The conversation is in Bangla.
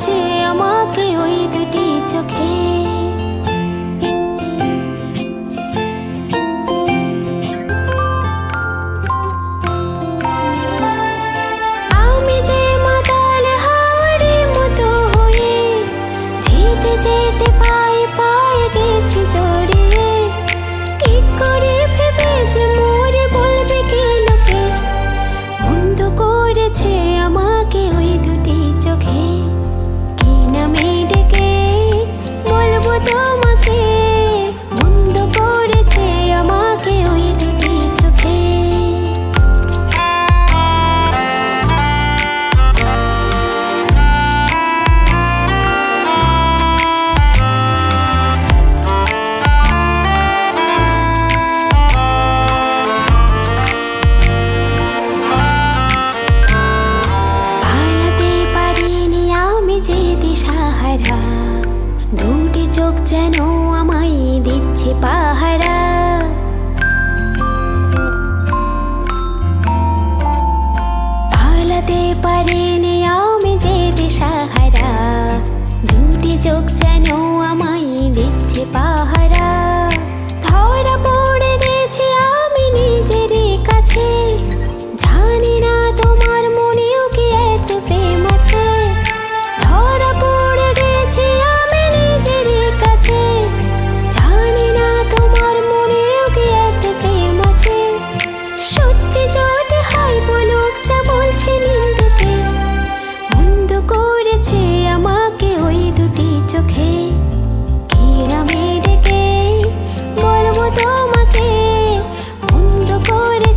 করেছে আমাকে ওই দুটি চোখে। আমি যে মাতাল হাওয়ার মতো হয়ে যেতে যেতে পায়ে পায়ে গেছি জড়িয়ে। কি করে ভেবে যে মোরে বলবে কি লোকে, বন্ধ করেছে আমাকে ওই দুটি চোখে। কি নামে ডেকে বলবো তোমাকে, বন্ধ করেছে আমাকে ওই দুটি চোখে। পালাতে পারিনি আমি যে দিশাহারা, দুটি চোখ যেন আমায় দিচ্ছে পাহারা। পালাতে পারিনি আমি যে দিশাহারা, দুটি চোখ যেন আমায় দিচ্ছে পাহারা। ধরা পড়ে গেছি আমি নিজেরই কাছে, জানি না তোমার মনেও কি এত প্রেম আছে। ধরা পড়ে গেছি আমি নিজেরই কাছে, জানি না তোমার মনেও কি এত প্রেম আছে। সত্যি যদি হয় বলুক যা বলছে নিন্দুকে, বন্ধ করেছে আমাকে ওই দুটি চোখে। কি নামে ডেকে বলবো তোমাকে, বন্ধ করে